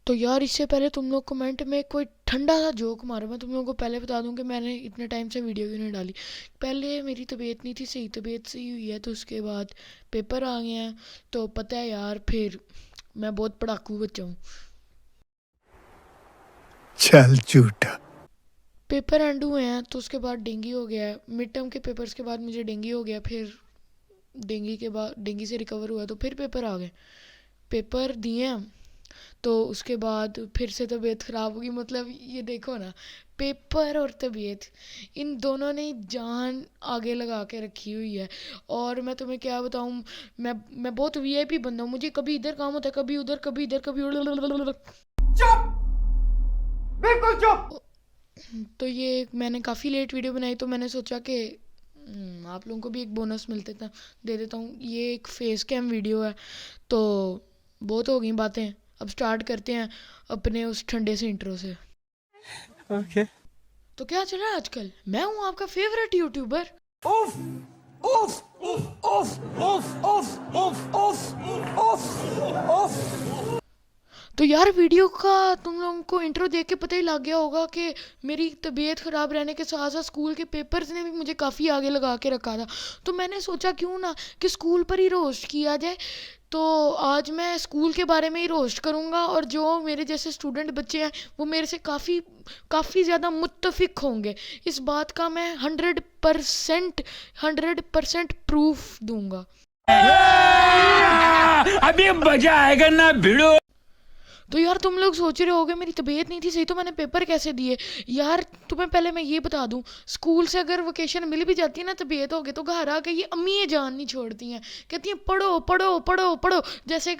तो यार इससे पहले तुम लोग कमेंट में कोई ठंडा सा जोक मारो। मैं तुम लोगों को पहले बता दूं कि मैंने इतने टाइम से वीडियो क्यों नहीं डाली। पहले मेरी तबीयत नहीं थी सही, तबीयत सही हुई है तो उसके बाद पेपर आ गए हैं। तो पता है यार, फिर मैं बहुत पढ़ाकू बच्चा हूँ। चल झूठा। पेपर एंड हुए हैं तो उसके बाद डेंगू हो गया है। मिड टर्म के पेपर्स के बाद मुझे डेंगू हो गया, फिर डेंगू के बाद डेंगू से रिकवर हुआ तो फिर पेपर आ गए। पेपर दिए हैं तो उसके बाद फिर से तबीयत ख़राब होगी। मतलब ये देखो ना, पेपर और तबीयत, इन दोनों ने जान आगे लगा के रखी हुई है। और मैं तुम्हें क्या बताऊँ, मैं बहुत वीआईपी बंदा हूँ। मुझे कभी इधर काम होता है, कभी उधर, कभी इधर, कभी उधर। चुप, बिल्कुल चुप। तो ये मैंने काफ़ी लेट वीडियो बनाई तो मैंने सोचा कि आप लोगों को भी एक बोनस मिलते था, दे देता हूँ। ये एक फेस कैम वीडियो है। तो बहुत हो गई बातें, अब स्टार्ट करते हैं अपने उस ठंडे से इंट्रो से। ओके। तो क्या चल रहा है आजकल? मैं हूँ आपका फेवरेट यूट्यूबर। उफ, उफ, उफ, उफ, उफ, उफ, उफ, उफ, उफ। तो यार वीडियो का तुम लोगों को इंट्रो देख के पता ही लग गया होगा कि मेरी तबीयत ख़राब रहने के साथ साथ स्कूल के पेपर्स ने भी मुझे काफ़ी आगे लगा के रखा था। तो मैंने सोचा क्यों ना कि स्कूल पर ही रोस्ट किया जाए। तो आज मैं स्कूल के बारे में ही रोस्ट करूँगा और जो मेरे जैसे स्टूडेंट बच्चे हैं वो मेरे से काफ़ी काफ़ी ज़्यादा मुत्तफिक होंगे। इस बात का मैं 100% प्रूफ दूंगा। अभी मजा आएगा ना भिड़ो। तो यार तुम लोग सोच रहे होगे मेरी तबीयत नहीं थी सही तो मैंने पेपर कैसे दिए। यार तुम्हें पहले मैं ये बता दूं, स्कूल से अगर वेकेशन मिल भी जाती है ना, तबीयत हो गई तो घर आके ये अम्मी ये जान नहीं छोड़ती हैं। कहती हैं पढ़ो पढ़ो पढ़ो पढ़ो, जैसे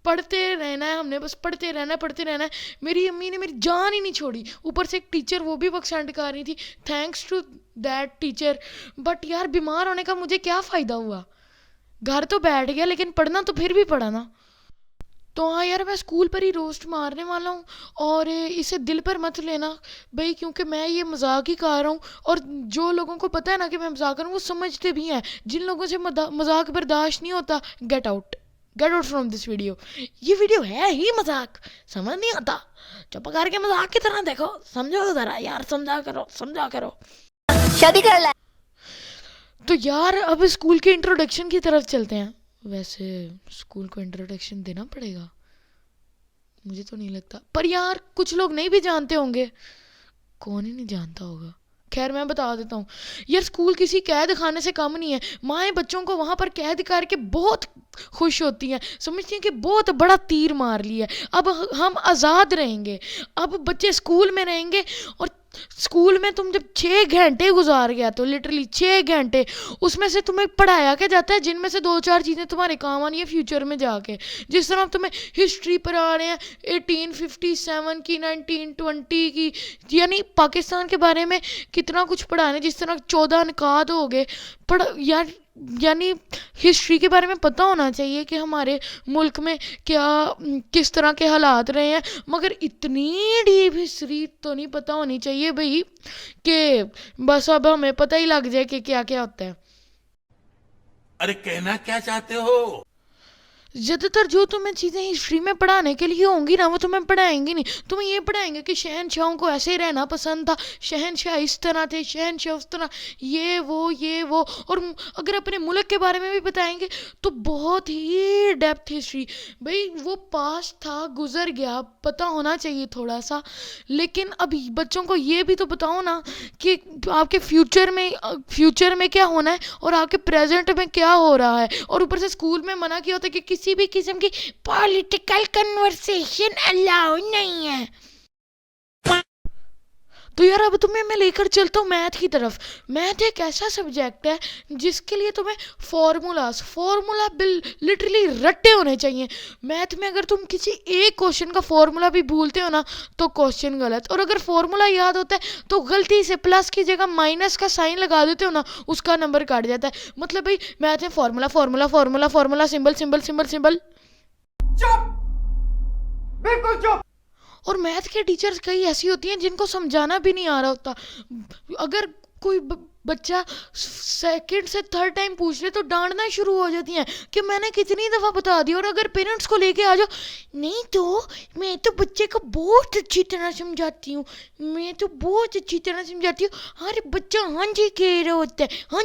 पढ़ते रहना है, हमने बस पढ़ते रहना है पढ़ते रहना है। मेरी अम्मी ने मेरी जान ही नहीं छोड़ी। ऊपर से एक टीचर वो भी बख्शंड कर रही थी, thanks to that teacher. But यार बीमार होने का मुझे क्या फ़ायदा हुआ? घर तो बैठ गया लेकिन पढ़ना तो फिर भी पड़ा ना। तो हाँ यार, मैं स्कूल पर ही रोस्ट मारने वाला हूँ। और इसे दिल पर मत लेना भाई, क्योंकि मैं ये मजाक ही कर रहा हूँ। और जो लोगों को पता है ना कि मैं मजाक कर रहा हूँ वो समझते भी हैं। जिन लोगों से मजाक बर्दाश्त नहीं होता, get out, get out from this video. ये वीडियो है ही मजाक, समझ नहीं आता, चुप करके मजाक की तरह देखो, समझो ज़रा यार, समझा करो समझा करो। शादी कर ला। तो यार अब स्कूल के इंट्रोडक्शन की तरफ चलते हैं। वैसे स्कूल को इंट्रोडक्शन देना पड़ेगा, मुझे तो नहीं लगता, पर यार कुछ लोग नहीं भी जानते होंगे। कौन ही नहीं जानता होगा? खैर मैं बता देता हूँ। यार स्कूल किसी कैद खाने से कम नहीं है। माएँ बच्चों को वहाँ पर कैद करके बहुत खुश होती हैं, समझती हैं कि बहुत बड़ा तीर मार लिया, अब हम आज़ाद रहेंगे, अब बच्चे स्कूल में रहेंगे। और स्कूल में तुम जब 6 घंटे गुजार गया तो लिटरली 6 घंटे, उसमें से तुम्हें पढ़ाया क्या जाता है जिनमें से दो चार चीज़ें तुम्हारे काम आनी है फ्यूचर में जाके। जिस तरह तुम्हें हिस्ट्री पढ़ा रहे हैं 1857 की, 1920 की, यानी पाकिस्तान के बारे में कितना कुछ पढ़ा रहे हैं। जिस तरह 14 अनकाद हो गए पढ़ यार, यानी हिस्ट्री के बारे में पता होना चाहिए कि हमारे मुल्क में क्या किस तरह के हालात रहे हैं। मगर इतनी डीप हिस्ट्री तो नहीं पता होनी चाहिए भाई कि बस अब हमें पता ही लग जाए कि क्या क्या होता है। अरे कहना क्या चाहते हो? ज़्यादातर जो तुम्हें चीज़ें हिस्ट्री में पढ़ाने के लिए होंगी ना वो तुम्हें पढ़ाएंगी नहीं। तुम्हें ये पढ़ाएंगे कि शहनशाहों को ऐसे ही रहना पसंद था, शहनशाह इस तरह थे, शहनशाह उस तरह, ये वो। और अगर अपने मुल्क के बारे में भी बताएंगे तो बहुत ही डेप्थ हिस्ट्री। भाई वो पास्ट था, गुजर गया, पता होना चाहिए थोड़ा सा। लेकिन अब बच्चों को ये भी तो बताओ ना कि आपके फ्यूचर में क्या होना है और आपके प्रेजेंट में क्या हो रहा है। और ऊपर से स्कूल में मना किया होता है कि किसी भी किस्म की पॉलिटिकल कन्वर्सेशन अलाउ नहीं है। तो यार अब तुम्हें मैं लेकर चलता हूँ मैथ की तरफ। मैथ एक ऐसा सब्जेक्ट है जिसके लिए तुम्हें फॉर्मूला बिल लिटरली रट्टे होने चाहिए। मैथ में अगर तुम किसी एक क्वेश्चन का फॉर्मूला भी भूलते हो ना तो क्वेश्चन गलत, और अगर फॉर्मूला याद होता है तो गलती से प्लस की जगह माइनस का साइन लगा देते हो ना, उसका नंबर काट जाता है। मतलब भाई मैथ में formula formula formula formula, symbol symbol symbol symbol. चुप, बिल्कुल चुप। और मैथ के टीचर्स कई ऐसी होती हैं जिनको समझाना भी नहीं आ रहा होता। अगर कोई बच्चा सेकंड से थर्ड टाइम पूछ ले तो डांटना शुरू हो जाती हैं कि मैंने कितनी दफ़ा बता दिया। और अगर पेरेंट्स को लेके आ जाओ, नहीं तो मैं तो बच्चे को बहुत अच्छी तरह समझाती हूँ, मैं तो बहुत अच्छी तरह समझाती हूँ। अरे बच्चा हाँ जी कह रहा होता है, हाँ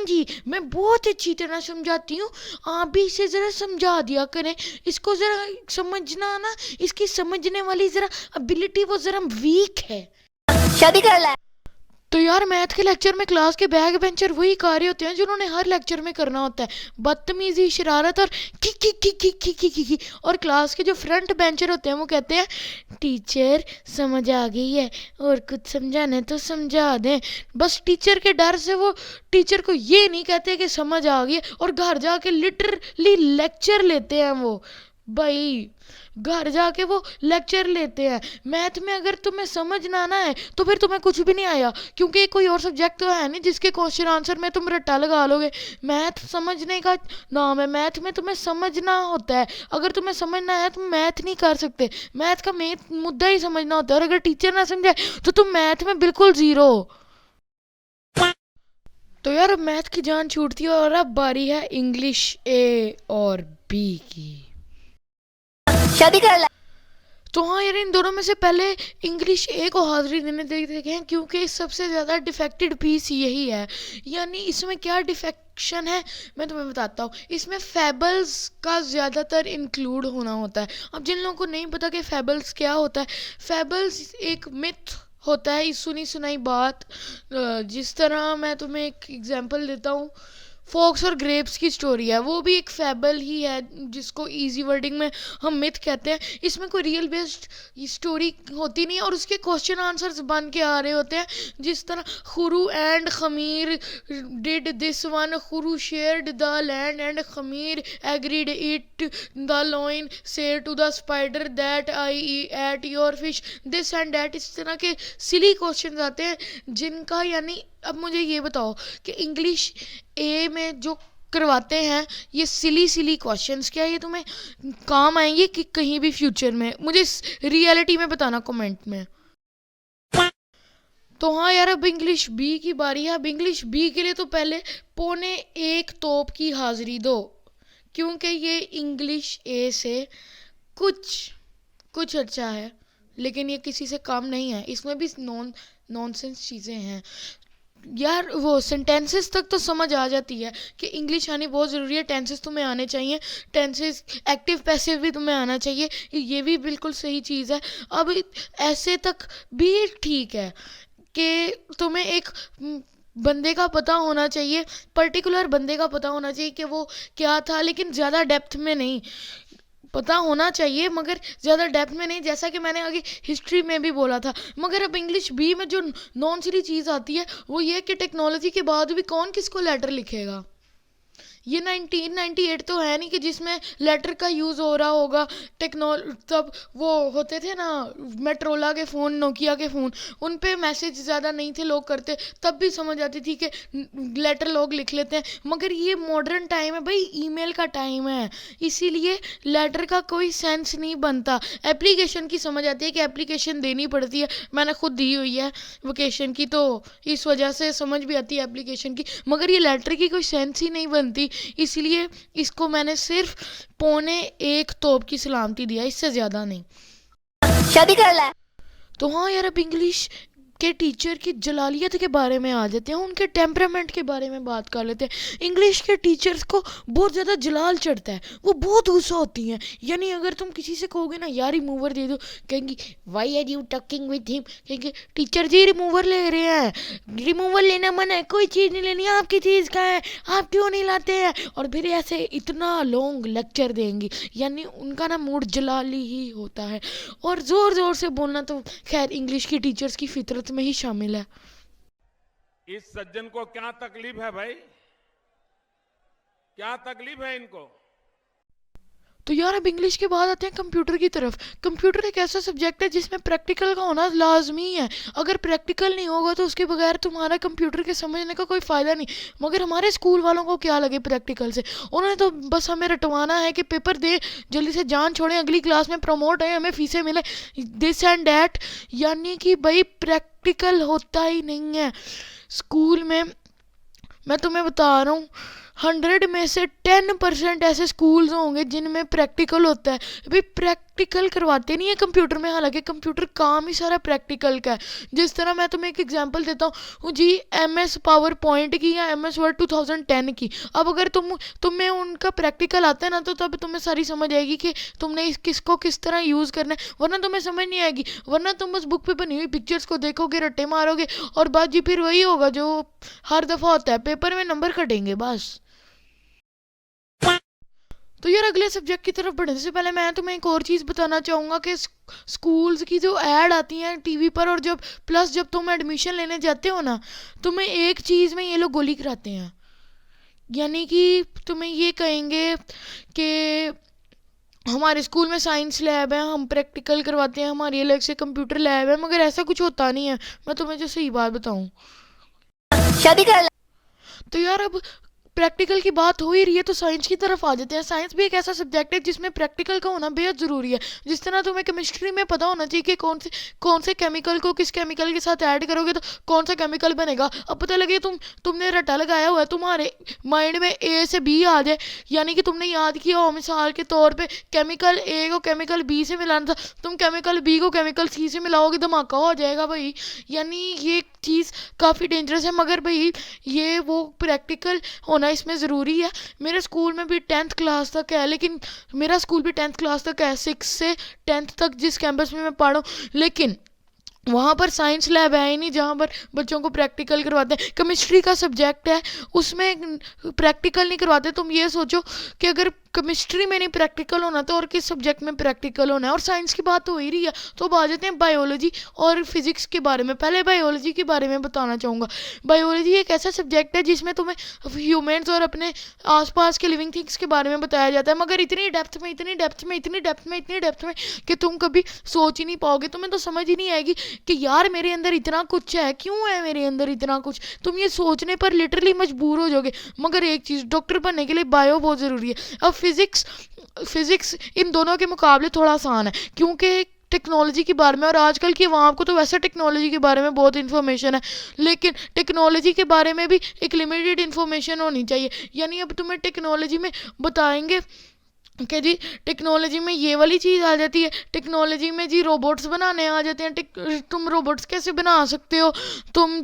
जी मैं बहुत अच्छी तरह समझाती हूँ, आप भी इसे ज़रा समझा दिया करें, इसको ज़रा समझना ना, इसकी समझने वाली ज़रा एबिलिटी वो ज़रा वीक है। शादी कर ले। तो यार मैथ के लेक्चर में क्लास के बैक बेंचर वही कार्य होते हैं जिन्होंने हर लेक्चर में करना होता है, बदतमीजी, शरारत और की। और क्लास के जो फ्रंट बेंचर होते हैं वो कहते हैं टीचर समझ आ गई है और कुछ समझाना है तो समझा दें। बस टीचर के डर से वो टीचर को ये नहीं कहते कि समझ आ गई है, और घर जाके लिटरली लेक्चर लेते हैं वो। भाई घर जाके वो लेक्चर लेते हैं। मैथ में अगर तुम्हें समझ ना आना है तो फिर तुम्हें कुछ भी नहीं आया, क्योंकि कोई और सब्जेक्ट तो है नहीं जिसके क्वेश्चन आंसर में तुम रट्टा लगा लोगे। मैथ समझने का नाम है, मैथ में तुम्हें समझना होता है। अगर तुम्हें समझना है तुम मैथ नहीं कर सकते, मैथ का मुद्दा ही समझना होता है। और अगर टीचर ना समझाए तो तुम मैथ में बिल्कुल जीरो। तो यार मैथ की जान छूटती है और अब बारी है इंग्लिश ए और बी की। शादी कर ले। तो हाँ यार, इन दोनों में से पहले इंग्लिश ए को हाजिरी देने देते हैं, क्योंकि सबसे ज़्यादा डिफेक्टेड पीस यही है। यानी इसमें क्या डिफेक्शन है मैं तुम्हें बताता हूँ। इसमें फेबल्स का ज़्यादातर इंक्लूड होना होता है। अब जिन लोगों को नहीं पता कि फेबल्स क्या होता है, फेबल्स एक मिथ होता है, सुनी सुनाई बात। जिस तरह मैं तुम्हें एक एग्जांपल देता हूँ, फॉक्स और ग्रेप्स की स्टोरी है, वो भी एक फेबल ही है जिसको इजी वर्डिंग में हम मिथ कहते हैं। इसमें कोई रियल बेस्ड स्टोरी होती नहीं है और उसके क्वेश्चन आंसर्स बन के आ रहे होते हैं। जिस तरह Khuru and Khamir did this one, Khuru shared the land and Khamir agreed it, the lion said to the spider that I ate your fish, this and that. इस तरह के सिली क्वेश्चन आते हैं जिनका, यानी अब मुझे ये बताओ कि इंग्लिश ए में जो करवाते हैं ये सिली क्वेश्चंस, क्या ये तुम्हें काम आएंगे कि कहीं भी फ्यूचर में? मुझे रियलिटी में बताना कमेंट में। तो हाँ यार, अब इंग्लिश बी की बारी है। अब इंग्लिश बी के लिए तो पहले 1.25 तोप की हाजिरी दो, क्योंकि ये इंग्लिश ए से कुछ अच्छा है, लेकिन ये किसी से कम नहीं है। इसमें भी नॉनसेंस चीज़ें हैं यार। वो सेंटेंसेस तक तो समझ आ जाती है कि इंग्लिश आनी बहुत ज़रूरी है, टेंसेस तुम्हें आने चाहिए, टेंसेस एक्टिव पैसिव भी तुम्हें आना चाहिए, ये भी बिल्कुल सही चीज़ है। अब ऐसे तक भी ठीक है कि तुम्हें एक बंदे का पता होना चाहिए, पर्टिकुलर बंदे का पता होना चाहिए कि वो क्या था, लेकिन ज़्यादा डेप्थ में नहीं पता होना चाहिए, मगर ज़्यादा डेप्थ में नहीं, जैसा कि मैंने आगे हिस्ट्री में भी बोला था। मगर अब इंग्लिश बी में जो नॉन सिली चीज़ आती है वो ये कि टेक्नोलॉजी के बाद भी कौन किसको लेटर लिखेगा। ये 1998 तो है नहीं कि जिसमें लेटर का यूज़ हो रहा होगा। तब वो होते थे ना मेट्रोला के फ़ोन, नोकिया के फ़ोन, उन पे मैसेज ज़्यादा नहीं थे लोग करते, तब भी समझ आती थी कि लेटर लोग लिख लेते हैं। मगर ये मॉडर्न टाइम है भाई, ईमेल का टाइम है, इसीलिए लेटर का कोई सेंस नहीं बनता। एप्लीकेशन की समझ आती है कि एप्लीकेशन देनी पड़ती है, मैंने खुद दी हुई है वोकेशन की, तो इस वजह से समझ भी आती है एप्लीकेशन की, मगर ये लेटर की कोई सेंस ही नहीं बनती। इसलिए इसको मैंने सिर्फ 1.25 तोप की सलामती दिया, इससे ज़्यादा नहीं। शादी कर ले। तो हाँ यार, अब इंग्लिश के टीचर की जलालियत के बारे में आ जाते हैं, उनके टेम्परामेंट के बारे में बात कर लेते हैं। इंग्लिश के टीचर्स को बहुत ज़्यादा जलाल चढ़ता है, वो बहुत गुस्सा होती हैं। यानी अगर तुम किसी से कहोगे ना यार रिमूवर दे दो, कहेंगी why are you talking with him, कहेंगे टीचर जी रिमूवर ले रहे हैं, रिमूवर लेना मना है, कोई चीज़ नहीं लेनी, आपकी चीज़ का है, आप क्यों नहीं लाते हैं, और फिर ऐसे इतना लॉन्ग लेक्चर देंगी। यानी उनका ना मूड जलाली ही होता है। और ज़ोर ज़ोर से बोलना तो खैर इंग्लिश की टीचर्स की फितरत में ही शामिल है। इस सज्जन को क्या तकलीफ है भाई, क्या तकलीफ है इनको? तो यार अब इंग्लिश के बाद आते हैं कंप्यूटर की तरफ। कंप्यूटर एक ऐसा सब्जेक्ट है जिसमें प्रैक्टिकल का होना लाजमी है। अगर प्रैक्टिकल नहीं होगा तो उसके बगैर तुम्हारा कंप्यूटर के समझने का कोई फ़ायदा नहीं। मगर हमारे स्कूल वालों को क्या लगे प्रैक्टिकल से, उन्होंने तो बस हमें रटवाना है कि पेपर दे, जल्दी से जान छोड़ें, अगली क्लास में प्रमोट आए, हमें फीसें मिले, दिस एंड डैट। यानी कि भाई प्रैक्टिकल होता ही नहीं है स्कूल में। मैं तुम्हें बता रहा हूँ 100 में से 10% ऐसे स्कूल्स होंगे जिनमें प्रैक्टिकल होता है। भाई प्रैक्टिकल करवाते नहीं है कंप्यूटर में, हालांकि कंप्यूटर काम ही सारा प्रैक्टिकल का है। जिस तरह मैं तुम्हें एक एग्जांपल देता हूँ जी, MS पावर पॉइंट की या MS वर्ड 2010 की। अब अगर तुम्हें उनका प्रैक्टिकल आता है ना, तो तब तुम्हें सारी समझ आएगी कि तुमने किसको किस तरह यूज़ करना है, वरना तुम्हें समझ नहीं आएगी। वरना तुम बस बुक पे बनी हुई पिक्चर्स को देखोगे, रट्टे मारोगे, और बात जी फिर वही होगा जो हर दफ़ा होता है, पेपर में नंबर कटेंगे बस। तो यार अगले सब्जेक्ट की तरफ बढ़ने से पहले मैं तुम्हें एक और चीज़ बताना चाहूँगा कि स्कूल्स की जो ऐड आती हैं टीवी पर, और जब तुम एडमिशन लेने जाते हो ना, तुम्हें एक चीज़ में ये लोग गोली कराते हैं। यानी कि तुम्हें ये कहेंगे कि हमारे स्कूल में साइंस लैब है, हम प्रैक्टिकल करवाते हैं, हमारी अलग से कंप्यूटर लैब है, मगर ऐसा कुछ होता नहीं है। मैं तुम्हें जो सही बात बताऊँ, शादी कर ले। तो यार अब प्रैक्टिकल की बात हो ही रही है तो साइंस की तरफ आ जाते हैं। साइंस भी एक ऐसा सब्जेक्ट है जिसमें प्रैक्टिकल का होना बेहद ज़रूरी है। जिस तरह तुम्हें केमिस्ट्री में पता होना चाहिए कि कौन से केमिकल को किस केमिकल के साथ ऐड करोगे तो कौन सा केमिकल बनेगा। अब पता लगे तुमने रट्टा लगाया हुआ है, तुम्हारे माइंड में A से B आ जाए, यानी कि तुमने याद किया हो मिसाल के तौर पर केमिकल A को केमिकल B से मिलाना था, तुम केमिकल B को केमिकल C से मिलाओगे, धमाका हो जाएगा भाई। यानी ये चीज़ काफ़ी डेंजरस है, मगर भाई ये वो प्रैक्टिकल होना इसमें ज़रूरी है। मेरे स्कूल में भी 10th क्लास तक है, लेकिन मेरा स्कूल भी 10th क्लास तक है, 6 से 10th तक जिस कैंपस में मैं पढ़ा हूँ, लेकिन वहाँ पर साइंस लैब है ही नहीं जहाँ पर बच्चों को प्रैक्टिकल करवाते हैं। केमिस्ट्री का सब्जेक्ट है, उसमें प्रैक्टिकल नहीं करवाते। तुम ये सोचो कि अगर केमिस्ट्री में नहीं प्रैक्टिकल होना तो और किस सब्जेक्ट में प्रैक्टिकल होना है। और साइंस की बात तो हो ही रही है, तो अब आ जाते हैं बायोलॉजी और फिजिक्स के बारे में। पहले बायोलॉजी के बारे में बताना चाहूँगा। बायोलॉजी एक ऐसा सब्जेक्ट है जिसमें तुम्हें ह्यूमन्स और अपने आसपास के लिविंग थिंग्स के बारे में बताया जाता है, मगर इतनी डेप्थ में कि तुम कभी सोच ही नहीं पाओगे। तुम्हें तो समझ ही नहीं आएगी कि यार मेरे अंदर इतना कुछ है, क्यों है मेरे अंदर इतना कुछ। तुम ये सोचने पर लिटरली मजबूर हो जाओगे। मगर एक चीज़, डॉक्टर बनने के लिए बायो बहुत ज़रूरी है। अब फिज़िक्स इन दोनों के मुकाबले थोड़ा आसान है, क्योंकि टेक्नोलॉजी के बारे में, और आजकल की आवाम को तो वैसे टेक्नोलॉजी के बारे में बहुत इन्फॉर्मेशन है, लेकिन टेक्नोलॉजी के बारे में भी एक लिमिटेड इन्फॉर्मेशन होनी चाहिए। यानी अब तुम्हें टेक्नोलॉजी में बताएंगे कि जी टेक्नोलॉजी में ये वाली चीज़ आ जाती है, टेक्नोलॉजी में जी रोबोट्स बनाने आ जाते हैं। तुम रोबोट्स कैसे बना सकते हो, तुम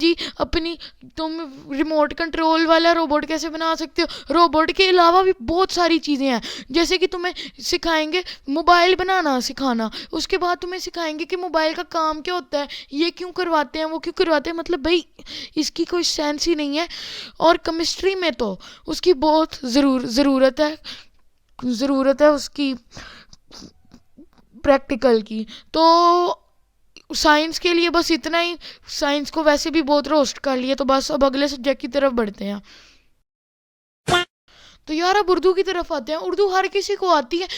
रिमोट कंट्रोल वाला रोबोट कैसे बना सकते हो। रोबोट के अलावा भी बहुत सारी चीज़ें हैं, जैसे कि तुम्हें सिखाएंगे मोबाइल बनाना सिखाना, उसके बाद तुम्हें सिखाएंगे कि मोबाइल का काम क्या होता है, ये क्यों करवाते हैं, वो क्यों करवाते हैं। मतलब भाई इसकी कोई सेंस ही नहीं है। और केमिस्ट्री में तो उसकी बहुत ज़रूरत है उसकी प्रैक्टिकल की। तो साइंस के लिए बस इतना ही। साइंस को वैसे भी बहुत रोस्ट कर लिए, तो बस अब अगले सब्जेक्ट की तरफ बढ़ते हैं। तो यार अब उर्दू की तरफ आते हैं। उर्दू हर किसी को आती है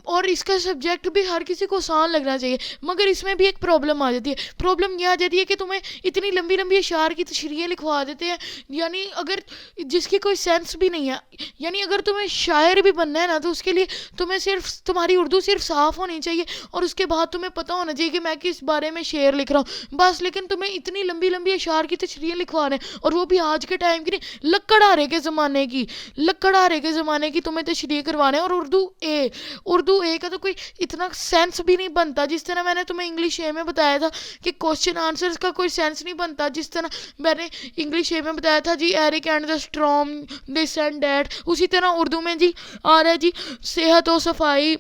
और इसका सब्जेक्ट भी हर किसी को आसान लगना चाहिए, मगर इसमें भी एक प्रॉब्लम आ जाती है। प्रॉब्लम यह आ जाती है कि तुम्हें इतनी लंबी लंबी अशार की तशरीहें लिखवा देते हैं, यानी अगर जिसकी कोई सेंस भी नहीं है। यानी अगर तुम्हें शायर भी बनना है ना, तो उसके लिए तुम्हारी उर्दू सिर्फ साफ़ होनी चाहिए, और उसके बाद तुम्हें पता होना चाहिए कि मैं किस बारे में शेर लिख रहा हूँ बस। लेकिन तुम्हें इतनी लंबी लंबी अशार की तशरीहें लिखवा रहे हैं, और वो भी आज के टाइम की नहीं, लकड़हारे के ज़माने की तुम्हें तशरीह करवाने हैं। और उर्दू ए का तो कोई इतना सेंस भी नहीं बनता। जिस तरह मैंने तुम्हें इंग्लिश ए में बताया था कि क्वेश्चन आंसर्स का कोई सेंस नहीं बनता, जिस तरह मैंने इंग्लिश ए में बताया था जी Eric and the storm, this and that, उसी तरह उर्दू में जी आ रहा है जी सेहत और सफाई,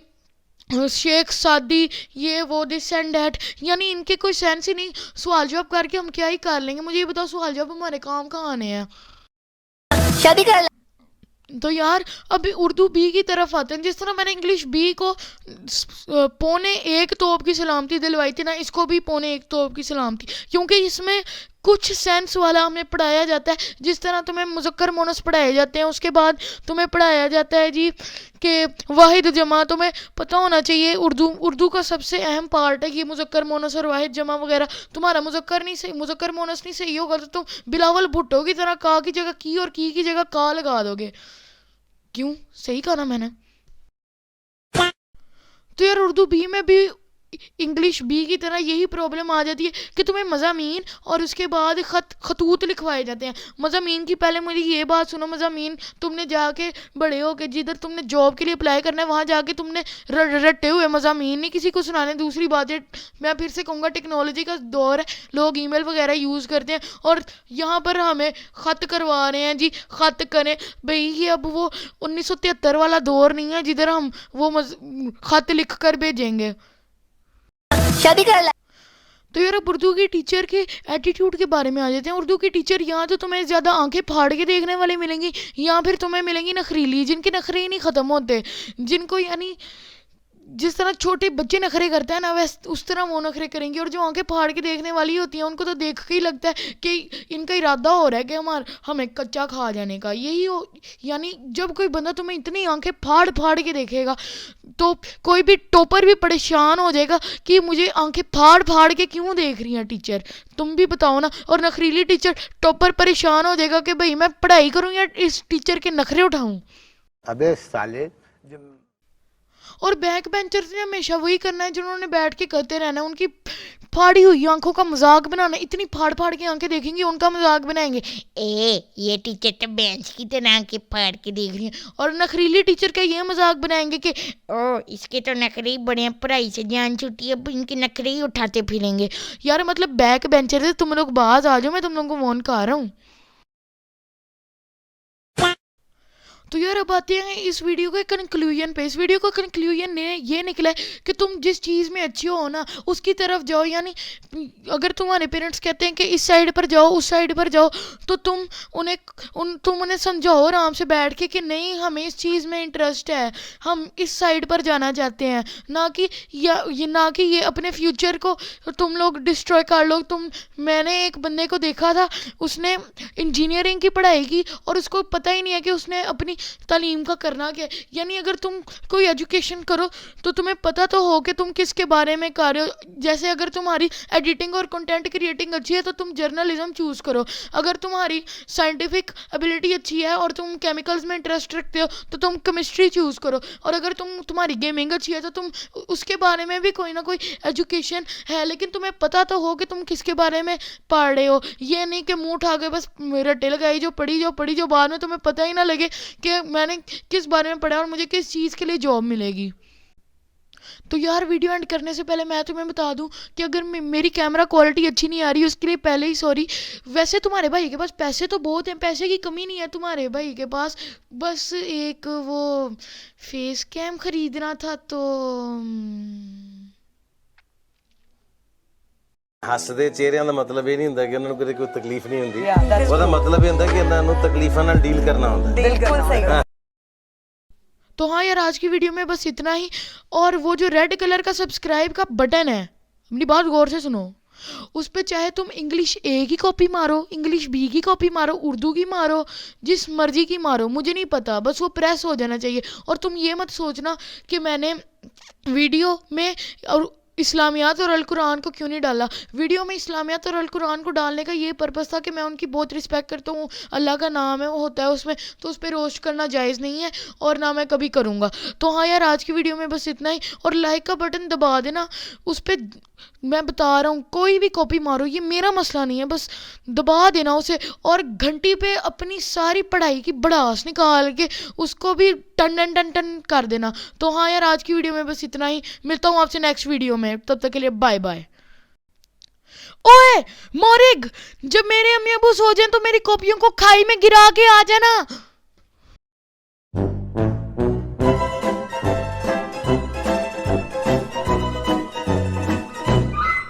शेख सादी, ये वो, दिस एंड डैट। यानी इनके कोई सेंस ही नहीं। सवाल जवाब करके हम क्या ही कर लेंगे। मुझे ये बताओ सवाल जवाब हमारे काम कहाँ आने हैं। शादी कर ले। तो यार अभी उर्दू बी की तरफ आते हैं। जिस तरह मैंने इंग्लिश बी को 1.25 तोप की सलामती दिलवाई थी ना, इसको भी 1.25 तोप की सलामती, क्योंकि इसमें कुछ सेंस वाला हमें पढ़ाया जाता है। जिस तरह तुम्हें मुज़क्कर मोनस पढ़ाए जाते हैं, उसके बाद तुम्हें पढ़ाया जाता है जी कि वाहिद जमा। तुम्हें पता होना चाहिए उर्दू का सबसे अहम पार्ट है ये मुज़क्कर मोनस और वाहिद जमा वगैरह। तुम्हारा मुज़क्कर मोनस नहीं सही होगा तो तुम बिलावल भुट्टो की तरह का की जगह की और की जगह का लगा दोगे। क्यों? सही कहा ना मैंने। तो यार उर्दू बी में भी इंग्लिश बी की तरह यही प्रॉब्लम आ जाती है कि तुम्हें मज़ामीन और उसके बाद खतूत लिखवाए जाते हैं। मज़ामीन की पहले मेरी ये बात सुनो, मज़ामीन तुमने जाके बड़े हो के जिधर तुमने जॉब के लिए अप्लाई करना है वहाँ जाके तुमने रटे हुए मज़ामीन नहीं किसी को सुनाने। दूसरी बात है, मैं फिर से कहूँगा टेक्नोलॉजी का दौर है, लोग ईमेल वगैरह यूज़ करते हैं और यहाँ पर हमें ख़त करवा रहे हैं जी, ख़त करें भाई। ये अब वो 1973 वाला दौर नहीं है जिधर हम वो ख़त लिख कर भेजेंगे। शादी कर ला। तो यार अब उर्दू की टीचर के एटीट्यूड के बारे में आ जाते हैं। उर्दू की टीचर यहाँ तो तुम्हें ज़्यादा आंखें फाड़ के देखने वाली मिलेंगी, या फिर तुम्हें मिलेंगी नखरीली, जिनके नखरे ही नहीं ख़त्म होते, जिनको यानी जिस तरह छोटे बच्चे नखरे करते हैं ना वैसे उस तरह वो नखरे करेंगे। और जो आंखें फाड़ के देखने वाली होती हैं उनको तो देख के ही लगता है कि इनका इरादा हो रहा है कि हमें कच्चा खा जाने का। यही हो, यानी जब कोई बंदा तुम्हें इतनी आंखें फाड़ फाड़ के देखेगा तो कोई भी टॉपर भी परेशान हो जाएगा कि मुझे आंखें फाड़ फाड़ के क्यों देख रही हैं टीचर, तुम भी बताओ ना। और नखरीली टीचर टॉपर परेशान हो जाएगा कि भाई मैं पढ़ाई करूँ या इस टीचर के नखरे उठाऊँ। अबे साले, और बैक बेंचर्स ने हमेशा वही करना है जिन्होंने बैठ के करते रहना है, उनकी फाड़ी हुई आंखों का मजाक बनाना। इतनी फाड़ फाड़ के आंखें देखेंगी उनका मजाक बनाएंगे, ये टीचर तो बेंच की तरह के फाड़ के देख रही है। और नखरीली टीचर का ये मजाक बनाएंगे कि ओ इसके तो नखरे ही बड़े हैं, पढ़ाई से जान छुट्टी है, अब इनके नखरे ही उठाते फिरेंगे। यार मतलब बैक बेंचर से तुम लोग बाज आ जाओ, मैं तुम लोगों को वार्न कर रहा हूँ। तो यार अब आते हैं इस वीडियो के कंक्लूजन पे। इस वीडियो का कंक्लूजन ये निकला है कि तुम जिस चीज़ में अच्छी हो ना उसकी तरफ जाओ। यानी अगर तुम्हारे पेरेंट्स कहते हैं कि इस साइड पर जाओ उस साइड पर जाओ तो तुम उन्हें समझाओ आराम से बैठ के कि नहीं हमें इस चीज़ में इंटरेस्ट है, हम इस साइड पर जाना चाहते हैं, ना कि ये अपने फ्यूचर को तुम लोग डिस्ट्रॉय कर लो। मैंने एक बंदे को देखा था, उसने इंजीनियरिंग की पढ़ाई की और उसको पता ही नहीं है कि उसने अपनी तालीम का करना क्या है। यानी अगर तुम कोई एजुकेशन करो तो तुम्हें पता तो हो कि तुम किसके बारे में कर रहे हो। जैसे अगर तुम्हारी एडिटिंग और कंटेंट क्रिएटिंग अच्छी है तो तुम जर्नलिज्म चूज़ करो। अगर तुम्हारी साइंटिफिक एबिलिटी अच्छी है और तुम केमिकल्स में इंटरेस्ट रखते हो तो तुम केमिस्ट्री चूज़ करो। और अगर तुम्हारी गेमिंग अच्छी है तो तुम उसके बारे में भी कोई ना कोई एजुकेशन है, लेकिन तुम्हें पता तो हो कि तुम किसके बारे में पढ़ रहे हो। ये नहीं कि मुँह उठा के बस रट्टे लगाई जो पढ़ी जो बाद में तुम्हें पता ही ना लगे कि मैंने किस बारे में पढ़ा और मुझे किस चीज़ के लिए जॉब मिलेगी। तो यार वीडियो एंड करने से पहले मैं तुम्हें बता दूं कि अगर मेरी कैमरा क्वालिटी अच्छी नहीं आ रही उसके लिए पहले ही सॉरी। वैसे तुम्हारे भाई के पास पैसे तो बहुत हैं, पैसे की कमी नहीं है तुम्हारे भाई के पास, बस एक वो फेस कैम खरीदना था। तो ਹੱਸਦੇ ਚਿਹਰਿਆਂ ਦਾ ਮਤਲਬ ਇਹ ਨਹੀਂ ਹੁੰਦਾ ਕਿ ਉਹਨਾਂ ਨੂੰ ਕਦੇ ਕੋਈ ਤਕਲੀਫ ਨਹੀਂ ਹੁੰਦੀ, ਉਹਦਾ ਮਤਲਬ ਇਹ ਹੁੰਦਾ ਕਿ ਇਹਨਾਂ ਨੂੰ ਤਕਲੀਫਾਂ ਨਾਲ ਡੀਲ ਕਰਨਾ ਹੁੰਦਾ। बिल्कुल सही। तो हाँ यार आज की वीडियो में बस इतना ही। और वो जो रेड कलर का सब्सक्राइब का बटन है, अपनी बात गौर से सुनो, उस पर चाहे तुम इंग्लिश ए की कॉपी मारो, इंग्लिश बी की कॉपी मारो, उर्दू की मारो, जिस मर्जी की मारो, मुझे नहीं पता, बस वो प्रेस हो जाना चाहिए। और तुम ये मत सोचना कि मैंने वीडियो में और इस्लामियात और अल कुरान को क्यों नहीं डाला। वीडियो में इस्लामियात और अल कुरान को डालने का ये पर्पस था कि मैं उनकी बहुत रिस्पेक्ट करता हूँ, अल्लाह का नाम है वो होता है उसमें, तो उस पर रोस्ट करना जायज़ नहीं है और ना मैं कभी करूँगा। तो हाँ यार आज की वीडियो में बस इतना ही। और लाइक का बटन दबा देना, उस पर मैं बता रहा हूँ कोई भी कॉपी मारो ये मेरा मसला नहीं है, बस दबा देना उसे। और घंटी पे अपनी सारी पढ़ाई की भड़ास निकाल के उसको भी टन टन टन टन कर देना। तो हाँ यार आज की वीडियो में बस इतना ही, मिलता हूँ आपसे नेक्स्ट वीडियो में, तब तक के लिए बाय बाय। ओए मोरिग, जब मेरे अम्मी अबू सो जाएं तो मेरी कॉपियों को खाई में गिरा के आ जाना।